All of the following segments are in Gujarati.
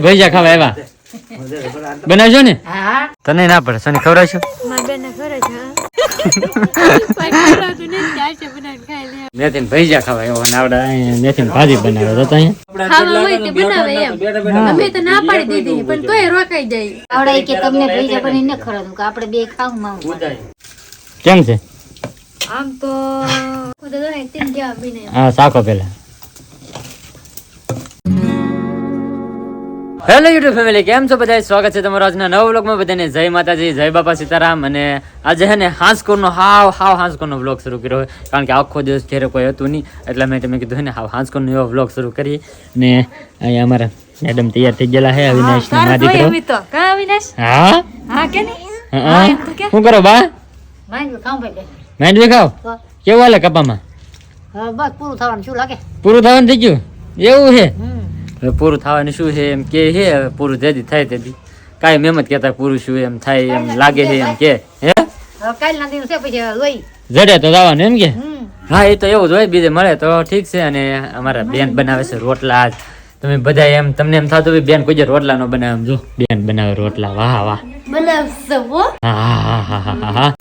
ભજીયા ખાવા આવ્યા બનાવજો ને? તને ના પડે સોની ખવડાવશો? મેથી ભજીયા ખાવા એવો નાવડા મેથી ભાજી બનાવે તો કેમ છે? આમ તો હા શાકો પેલા. હેલો યુટ્યુબ ફેમિલી, કેમ છો બધા? સ્વાગત છે તમારું આજના નવા વ્લોગમાં. બધાને જય માતાજી, જય બાપા સીતારામ. અને આજે છે ને હાંસકોરનો હાંસકોરનો વ્લોગ શરૂ કર્યો, કારણ કે આખો દિવસ ઘેરે કોઈ હતું નહીં, એટલે મેં તમે કીધું ને હાંસકોરનો એવો વ્લોગ શરૂ કરીએ. ને અહીંયા અમારા મેડમ તૈયાર થઈ ગયેલા છે, અવિનાશ ને મા દીકરો. હા શું કરો બા? માંડવી ખાવ? કેવું હાલે કપામાં? બસ પૂરું થવાનું શું લાગે? પૂરું થવાનું થઈ ગયું એવું છે? પૂરું થવાનું શું છે એમ કે છે, પૂરું જેથી થાય તેથી કાંઈ મહેમત કહેતા પૂરું શું એમ થાય એમ લાગે છે એમ કે હે કાલના દિવસ છે પછી લોહી જડે તો જવાનું એમ કે. હા એ તો એવું જ હોય, બીજે મળે તો ઠીક છે. અને અમારા બેન બનાવે છે રોટલા. તમે બધા એમ તમને એમ થતું હોય બેન કોઈ રોટલા નો બનાવે, એમ જો બેન બનાવે રોટલા. વાહ વાહ બનાવશે હો. હા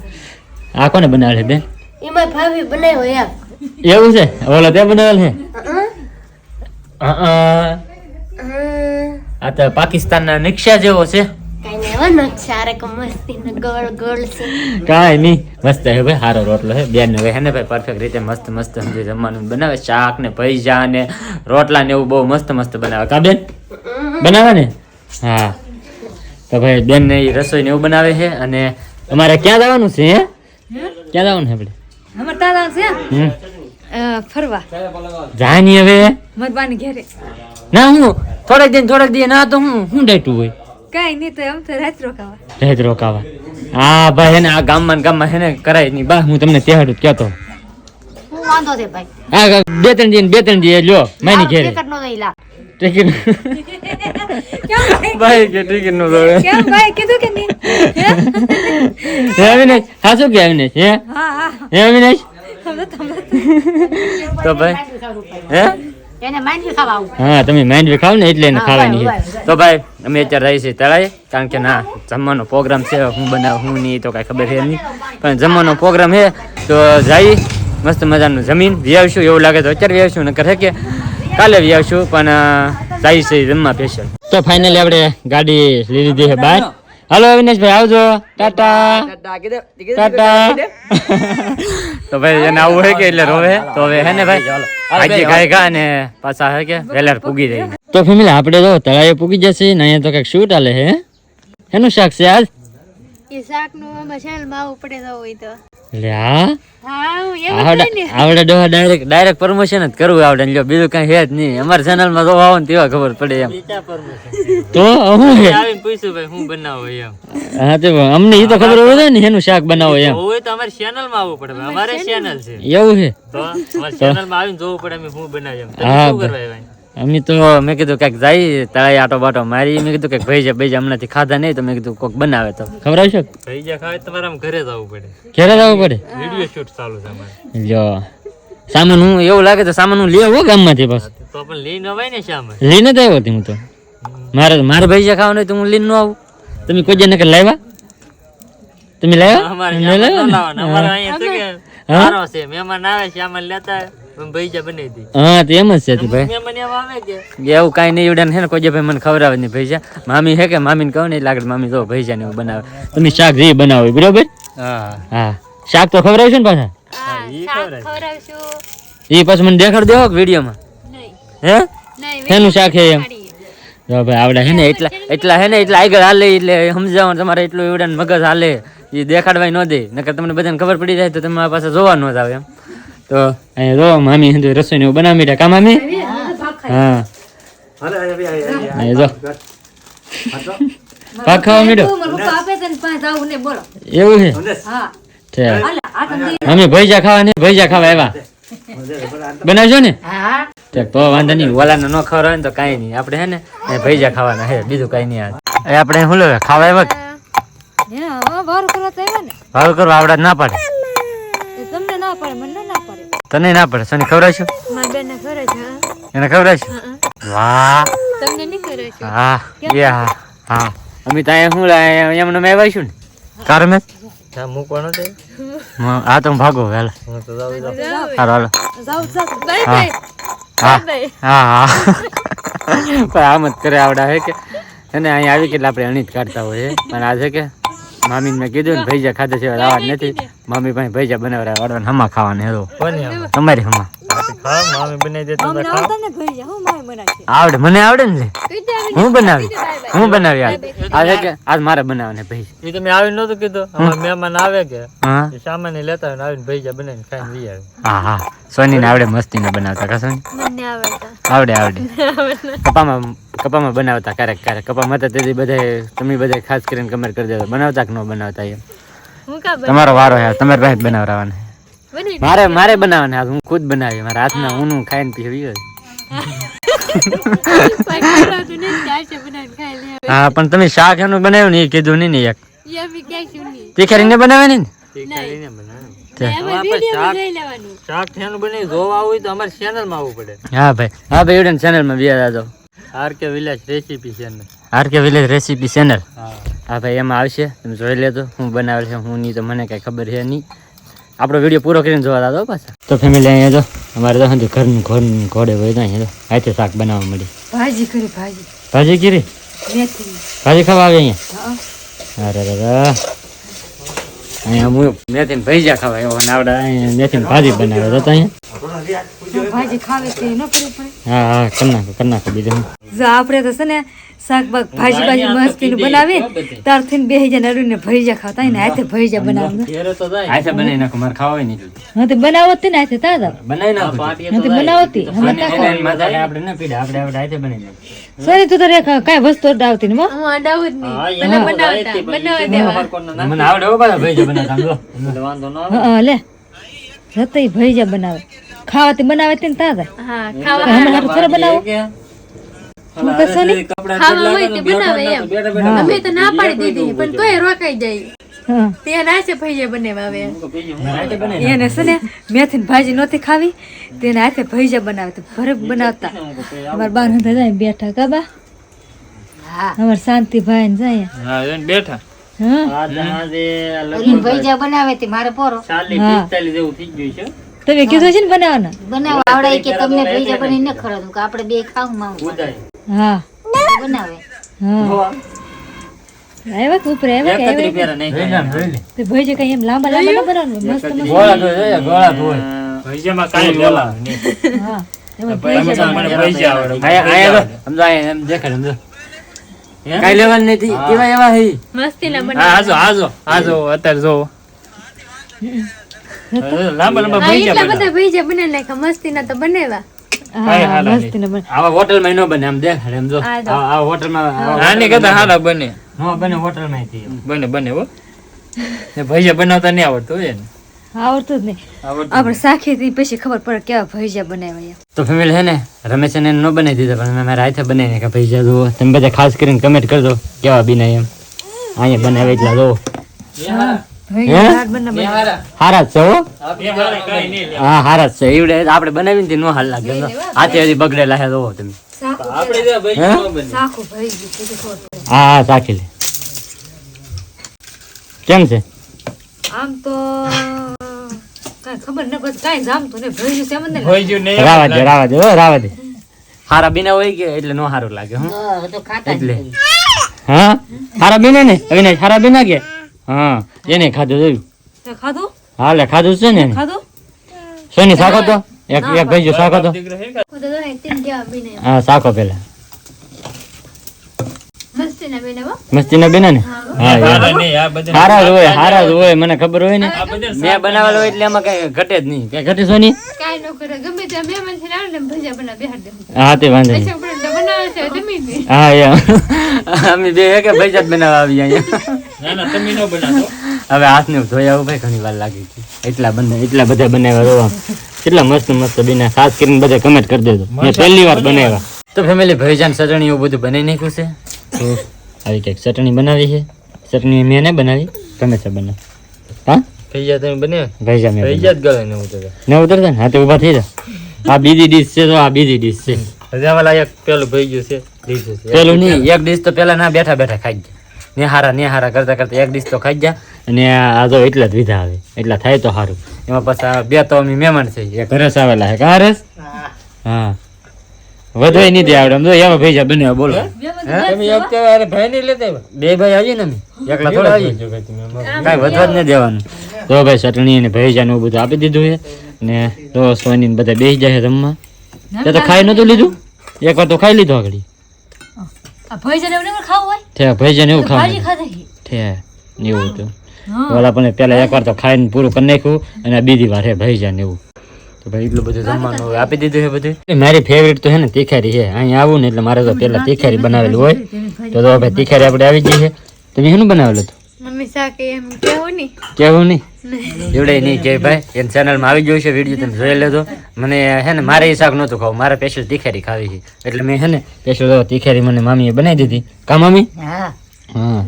આ કોને બનાવે છે બેન? એમાં ભાભી બનાવ્યો યાર. એવું છે? ઓલો તે બનાવેલ છે? આ તો પાકિસ્તાનના નકશા જેવો છે. કાંઈ નહીં, મસ્ત છે ભાઈ, સારો રોટલો છે. બેન ને હે ને ભાઈ પરફેક્ટ રીતે મસ્ત મસ્ત સમજી જમવાનું બનાવે. શાક ને ભજીયા ને રોટલા ને એવું બહુ મસ્ત મસ્ત બનાવે. કા બેન બનાવે ને? હા તો ભાઈ બેન ને રસોઈ ને એવું બનાવે છે. અને અમારે ક્યાં જવાનું છે? હે ક્યાં જવાનું છે આપણે? ફરવા જાની હવે મતબાની ઘરે ના. હું થોડાક દિન ના તો હું ડેટું હોય કઈ નહીં, તો એમ તો રાત રોકાવા. હા ભાઈ હે ને આ ગામમાં હે ને કરાય નહીં બા. હું તમને તહેવાડ કહેતો. હું વાંધો છે ભાઈ. હા બે ત્રણ દી લ્યો માની ઘેરે ટિકિટ નો લઈલા. ટિકિટ ભાઈ કે ટિકિટ નો દોડે કેમ ભાઈ કીધું કે નહીં? હે અવિનાશ? હા શું કે અવિનાશ? હે હે અવિનાશ? તો ભાઈ હે એને માંડવી ખાવા આવું. હા તમે માંડવી ખાવ ને એટલે એને ખાવાની છે. તો ભાઈ અમે અત્યારે રહી છીએ તળાવે, કારણ કે ના જમવાનો પ્રોગ્રામ છે. હું બનાવ હું નહીં તો કાંઈ ખબર છે નહીં, પણ જમવાનો પ્રોગ્રામ છે તો જઈ મસ્ત મજાનું જમીન વી આવશું. એવું લાગે તો અત્યારે વી આવશું, નકર છે કે કાલે વી આવશું, પણ જાય છે જમવા સ્પેશિયલ. તો ફાઇનલી આપણે ગાડી લઈ લીધી છે બહાર. હાલો અવિનાશભાઈ આવજો, ટાટા ટાટા. તો ભાઈ એને આવું હોય કે એટલે રોવે. તો હવે હે ને ભાઈ આજે ગાયગા અને પાછા હે કે વેલર પૂગી જાય. તો ફેમિલી આપણે જો તળાવે પૂગી જશે ને. અહીંયા તો કઈક શૂટ હાલે હે. એનું શાક છે આજ? એ શાક નું મસાલ માવું પડે તો હોય તો લે હા આવડે ડોહા ડાયરેક્ટ પ્રમોશન જ કરવું આવડે. જો બીજું કઈ છે જ નહીં. અમારા ચેનલ માં જો આવો ને તેવા ખબર પડે એમ. તો હું છે આવીને પૂછ્યું ભાઈ હું બનાવો એમ. હા તો અમને એ તો ખબર હોય ને એનું શાક બનાવો એમ. હોય તો અમારી ચેનલ માં આવવું પડે. અમારે ચેનલ છે એવું છે તો અમારી ચેનલ માં આવીને જોવું પડે અમે હું બનાવી એમ. હા અમે તો મેં કીધું કઈક જાય તળાઈ આટો બાટો મારી. મેં કીધું કઈક ભૈજા હમણાંથી ખાધા નહીં, તો મેં કીધું કોઈક બનાવે તો ખબર આવશે. ભૈજા ખાવે તમારે ઘરે જવું પડે. ઘરે જવું પડે? વિડિયો શૂટ ચાલુ છે અમારે. જો સામાન હું એવું લાગે તો સામાન હું લઈ આવો ગામમાંથી. બસ તો પણ લઈને અવાય ને સામાન લઈને જ આવ્યો હું તો. મારે ભૈજા ખાવાનું તો હું લઈને ન આવું. તમે કોઈ જણ લાવ્યા? તમે લાવ્યા? અમારે અહીંયા છે મહેમાન આવે છે આમાં લેતા ભૈજા બનાવી દી. હા તો એમ જ છે ભાઈ. એવું કઈ નહીં એવડા છે ને કોઈ ભાઈ મને ખવડાવે નહીં ભૈજા. મામી હે કે મામીને કહું ને લાગે મામી જો ભૈજા ને એવું બનાવે. તમે શાક જે બનાવો બરોબર? હા શાક તો ખવડાવશો ને પાછા? એ પછી મને દેખાડ દેવો વિડીયોમાં. હે એનું શાક હે એમ? જો ભાઈ આવડે હે ને એટલા હે ને એટલા આગળ હાલે એટલે સમજાવવાનું તમારે એટલું એવડા મગજ હાલે એ દેખાડવાય ન દે. નકર તમને બધાને ખબર પડી જાય તો તમારા પાસે જોવા ન જ આવે એમ. તો અહીંયા જો મામી હંધુ રસોઈ ને બનાવી મીઠા. કા મામી? હા જો પાક ખાવા મીઠો એવું છે? અમે ભૈજા ખાવા આવ્યા. બનાવજો ને? તો વાંધો નહીં. ઓલાને ન ખવડાવે ને તો કઈ નહીં. આપણે હે ને ભૈજા ખાવાના હે, બીજું કઈ નહીં. આપણે શું લે ખાવા આવ્યા? ભાવ કરવા આવડા ના પાડે. તમને ના પડે, મને ના પડે. તને ના પડે. સોની ખવડાવશું? એને ખવડાવશું? વાહ તમને નહીં કરો છો હા એ હા અમે તો અહીંયા શું એમને મેં આવ્યા છું ને કાર મેં મૂકવાનો છે હા તો હું ભાગો હાલ હાલો બાય બાય હા હા પણ આમ જ કરે આવડા હે કે અને અહીંયા આવી કેટલા આપણે અણીત કાઢતા હોય પણ આ છે કે મામીને મેં કીધું ને ભૈજા ખાધા છે આવવા નથી મમ્મી પાસે ભૈજા બનાવવા વાળવાને હમા ખાવાને હેરો તમારી હમા આવડે મને આવડે ને હું બનાવી આ છે કે આજ મારે બનાવવાને ભૈજા એ તમે આવી નતું કીધું અમારા મહેમાન આવે કે સામાન લેતા હોય આવીને ભૈજા બનાવીને ખાઈને લઈ આવે હા હા સોની ને આવડે મસ્તી ને બનાવતા કા સોની મને આવડતા આવડે કપામાં બનાવતા ક્યારેક કપામાં તો તેથી બધા તમે બધા ખાસ કરીને કમેન્ટ કરી દેતા બનાવતા કે ન બનાવતા એમ હું કા તમારો વારો યાર તમારે પાસે બનાવરાવાના બની મારે બનાવવાના હું ખુદ બનાવી મારા હાથના ઊનું ખાઈને પીવી હોય હા પણ તમે શાક એનું બનાવ્યું ને એ કીધું નહીં ને એક તીખેરીને બનાવે ને શાક ઠેનું બની જોવા હોય તો અમારી ચેનલ માં આવવું પડે હા ભાઈ એવું ચેનલ માં બિયા દાદો RK village recipe channel RK village recipe channel હા હા ભાઈ એમાં આવશે તમે જોઈ લેજો હું બનાવેલ છે હું નહીં તો મને કઈ ખબર છે નહીં આપણો વિડીયો પૂરો કરીને જોવા દાદો પાછા તો ફેમિલી અહીંયા જો અમારે તો ઘરનું ઘોડે હોય તો અહીંયા હાથે શાક બનાવવા મળી ભાજી કરી ભાજી ખાવા આવે અહીંયા અરે અહીંયા હું મેથીને ભૈજા ખાવા એવો નાવડા અહીંયા મેથીને ભાજી બનાવે તો અહીંયા ભાજી ખાવે છે ન કરવું પડે હા કરી નાખો બીજું જો આપણે તો છે ને શાક ભાજી મસ્તી નું બનાવી તારથી બેહી જાય નડુને ભૈજા ખાતા હોય ને હાથે ભૈજા બનાવવા હાથે બનાવી નાખો મારે ખાવા નહીં હા તો બનાવતી ને હાથે તાજા બનાવી નાખો હા તો બનાવતી આપણે ના પીડા આપણે હાથે બનાવી નાખો સોરી તું તો રે કાંઈ વસ્તુ આવતી ને હું અડાવું જ નહીં મને બનાવતા દેવા મને આવડે હો પાછા ભૈજા બનાવતા વાંધો ન હા લે રતઈ ભૈજા બનાવે ખાવાથી બનાવે તે તાજા હા ખાવા હમણાં હારું થોડા બનાવો હું કશો નહીં ખાવા હોય તે બનાવે એમ અમે તો ના પાડી દીધી પણ તોય રોકાઈ જાય હા તે ના છે ભૈયા બનાવવા આવે એને છે ને મેથી ભાજી નહોતી ખાવી તેને હાથે ભૈજા બનાવે તો ભરક બનાવતા અમારા બાર હતા જાય બેઠા કાબા અમાર શાંતિ ભાઈ ને જાય હા એને બેઠા હા ભૈજા બનાવે તે મારે પોરો 45 જેવું થઈ ગયું છે તમે કીધું છે ને બનાવવાના બનાવ આવડે કે તમને ભૈજા બની ન ખરાતું કે આપણે બે ખાવું માવું હા બનાવે હા આવ્યા કે ઉપર આવ્યા કે આવ્યા તે ભૈજા કઈ એમ લાંબા લાંબા ન બનાવવાનું મસ્ત મસ્ત ગોળા ધોય ભૈજામાં કાઈ લેવા નહીં હા મને ભૈજા આવડે આયા સમજો એમ દેખાડ સમજો કાઈ લેવાનું નથી એવા એવા હે મસ્તી ના આજો અત્યારે જો લાંબા લાંબા ભૈજા એટલા બધા ભૈયા બનાવી નાખ્યા મસ્તી ના તો બનાવ્યા હા મસ્ત ને બને આવા હોટલ માં ન બને આમ દેખાડ એમ જો આ હોટલ માં આની કરતા હાલા બને નો બને હોટલ માં થી બને હો એ ભૈજા બનાવતા નહીં આવડતું હોય ને આવડતું જ નહીં આપણે સાખી પછી ખબર પડે કેવા ભૈજા બનાવ્યા તો ફેમિલી છે ને રમેશ ને ન બનાવી દીધા પણ મેં મારા હાથે બનાવી નાખ્યા પૈસા જુઓ તમે બધા ખાસ કરીને કમેન્ટ કરજો કેવા બનાય એમ અહીંયા બનાવે એટલા જો હારા જ છે હો હા હારા જ છે એવડે આપણે બનાવીને નો હાલ લાગે હાથે હજી બગડેલા હે જોવો તમે સાખું ભૈજું હા સાખી લે કેમ છે આમ તો કાંઈ ખબર ન પડે કાંઈ જામતું ને ભૈજું છે મને ભૈજું નહીં રાવા દે હારા બીના હોય કે એટલે નો હારું લાગે હું તો ખાતા એટલે હા હારા બીના ને અવિનાશ હારા બીના કે હા એને ખાધું જોયું તે ખાધું હાલે ખાધું છે ને ખાધું સોની શાકો તો એક ભૈજો શાકો તો હું તો દોને તીન કેવા બનાવ્યા હા શાકો પેલા મસ્તી ના બનાવો મસ્તી ના બેના ને હા હારા જ હોય મને ખબર હોય ને મેં બનાવેલો હોય એટલે એમાં કઈ ઘટે જ નહીં કઈ ઘટે સોની કાઈ ન કરે ગમે તે મહેમાન છે આવે ને ભૈયા બનાવી બેહાડ દે હા તે વાંધો નહીં પછી આપણે બનાવે છે તમે બી હા યાર અમે બે કે ભૈજા જ બનાવવા આવી અહીંયા ના તમે ન બનાવો હવે હાથ ને ધોયા ભાઈ ઘણી વાર લાગી હતી એટલા બધા બનાવ્યા રોવા કેટલા મસ્ત મસ્ત બન્યા ખાસ કરીને બધા કમેન્ટ કરી દેજો મેં પહેલી વાર બનાવ્યા તો ફેમિલી ભૈજાન ચટણી એવું બધું બનાવી નાખ્યું છે તો આવી કંઈક ચટણી બનાવી છે ચટણી મેં નહીં બનાવી ગમે છે બનાવી હા ભૈજા તમે બને ભૈજા મેં ભૈજા જ ગળે ને ઉતરે ને ઉતરતા ને હા તો ઊભા થઈ જા આ બીજી ડીશ છે તો આ બીજી ડીશ છે હજાવાલા એક પેલું ભૈજું છે દીધું છે. પેલું નહીં, એક ડીશ તો પેલા ના બેઠા બેઠા ખાઈ ગયા, નેહારા કરતા કરતા એક ડીશ તો ખાઈ ગયા. અને આ જો એટલા જ વિધા આવે, એટલા થાય તો સારું. એમાં પછી આ બે તો અમે મહેમાન છે, એક હરસ આવેલા છે. કા હરસ? હા, વધવાય નહીં દે આવડે. આમ જો એવા ભેજા બન્યા, બોલો. તમે એક કહેવાય ભાઈ નહીં લેતા આવ્યા? બે ભાઈ આવીએ ને અમે, એકલા થોડા આવીએ. જો ભાઈ તમે અમારે. કાંઈ વધવા જ નહીં દેવાનું. તો ભાઈ ચટણી અને ભેજા ને એવું બધું આપી દીધું છે. ને તો સોની ને બધા બેસી જાય જમવા. તે તો ખાઈ નતું લીધું, એક વાર તો ખાઈ લીધું આગળ. આ ભૈજાને એવું નહીં ખાવું હોય ઠે ભેજા ને એવું તો ભાજી ખાવાનું ખાધે ઠે એવું હતું. ઓલા પણ પેલા એકવાર તો ખાઈને પૂરું કરી નાખ્યું, અને આ બીજી વાર હે ભૈજા ને એવું. તો ભાઈ એટલું બધું જમવાનું હવે આપી દીધું છે બધું. મારી ફેવરેટ તો છે ને તીખારી છે. અહીંયા આવું ને એટલે મારે તો પેલા તીખારી બનાવેલું હોય. તો ભાઈ તીખારી આપણે આવી ગઈ છે. તમે શેનું બનાવેલું હતું? મમ્મી શાક એમ કેવું નહીં કેવું નહીં એવડે નહીં કે ભાઈ એની ચેનલમાં આવી ગયું છે વિડીયો, તમે જોઈ લેજો. મને હે ને મારે એ શાક નહોતું ખાવું, મારે સ્પેશિયલ તીખારી ખાવી છે. એટલે મેં હે ને સ્પેશિયલ તીખારી મને મામીએ બનાવી દીધી. કા મામી? હા હા,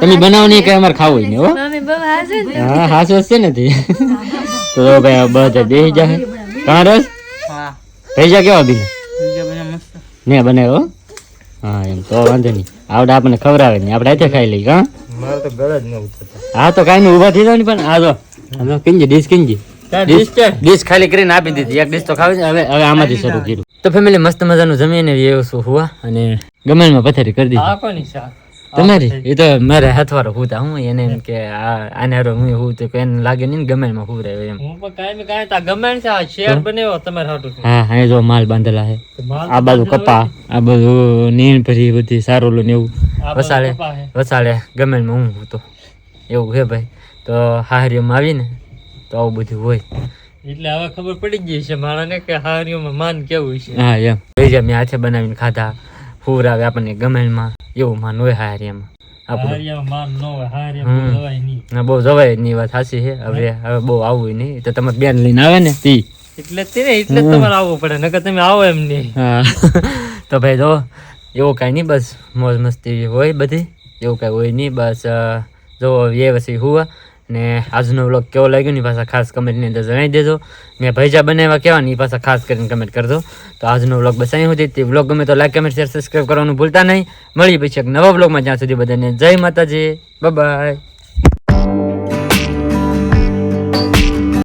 તમે બનાવો નહીં કે અમારે ખાવું નહીં હો. મમ્મી બહુ હાજર હા, હાસ છે ને તે. તો ભાઈ બધા બેસી જાય. કાં રસ? ભેજા કેવા બી ને બનાવ્યો? હા એમ તો વાંધો નહીં, આવડે આપણને ખવડાવે નહીં, આપણે હાથે ખાઈ લઈએ. કાં? મારે તો ગળા જ ન ઉતરતા. હા તો કાંઈ નહીં, ઊભા થઈ જાવ ને. પણ આ જો કિંજી ડીશ કિંજી ડીશ ખાલી કરીને આપી દીધી. એક ડીશ તો ખાવી છે. હવે આમાંથી શરૂ કર્યું. તો ફેમિલી મસ્ત મજાનું જમીને એવું શું હુવા અને ગમેલમાં પથારી કરી દીધી. આ કોની શાક? તમારી એ તો મારે હાથવારો હુતા. હું એને એમ કે આને હારો હું હું તો એને લાગે નહીં ને ગમેલમાં હુવરાય એમ. હું પણ કાંઈ ને કાંઈ તા ગમે ને છે આ શેર બનાવ્યો તમારે હાટું છે. હા હા, જો માલ બાંધેલા છે. માલ આ બાજુ કપા, આ બધું નીણ ભરી બધી સારું ને એવું આ બધું વસાડે કપા છે. વસાડે ગમેલમાં હું તો એવું છે ભાઈ. તો હાહરીમાં આવીને તો આવું બધું હોય. એટલે હવે ખબર પડી ગઈ છે મારાને કે હારીઓમાં માન કેવું છે. હા એમ ભેજા મેં હાથે બનાવીને ખાધા, હુવરાવે આપણને ગમેલમાં એવું માન હોય હાહરીમાં આપણું. હારીઓમાં માન ન હોય, હારીઓમાં બહુ જવાય નહીં. ના બહુ જવાય જ નહીં, વાત સાચી છે. હવે બહુ આવવું નહીં. તો તમારે બેન લઈને આવે ને તી. એટલે જ તે ને, એટલે જ તમારે આવવું પડે, નકર તમે આવો એમ નહીં. હા તો ભાઈ જો એવું કાંઈ નહીં, બસ મોજ મસ્તી હોય બધી, એવું કાંઈ હોય નહીં. બસ જો એ વસ્તુ હુવા. ને આજનો વ્લોગ કેવો લાગ્યો ને પાછા ખાસ કમેન્ટની અંદર જણાવી દેજો. મેં ભૈજા બનાવ્યા કેવા ને એ પાછા ખાસ કરીને કમેન્ટ કરજો. તો આજનો વ્લોગ બસ અહીં સુધી. તે વ્લોગ ગમે તો લાઈક કમેન્ટ શેર સબસ્ક્રાઈબ કરવાનું ભૂલતા નહીં. મળીએ પછી એક નવા વ્લોગમાં, જ્યાં સુધી બધાને જય માતાજી, બાય બાય.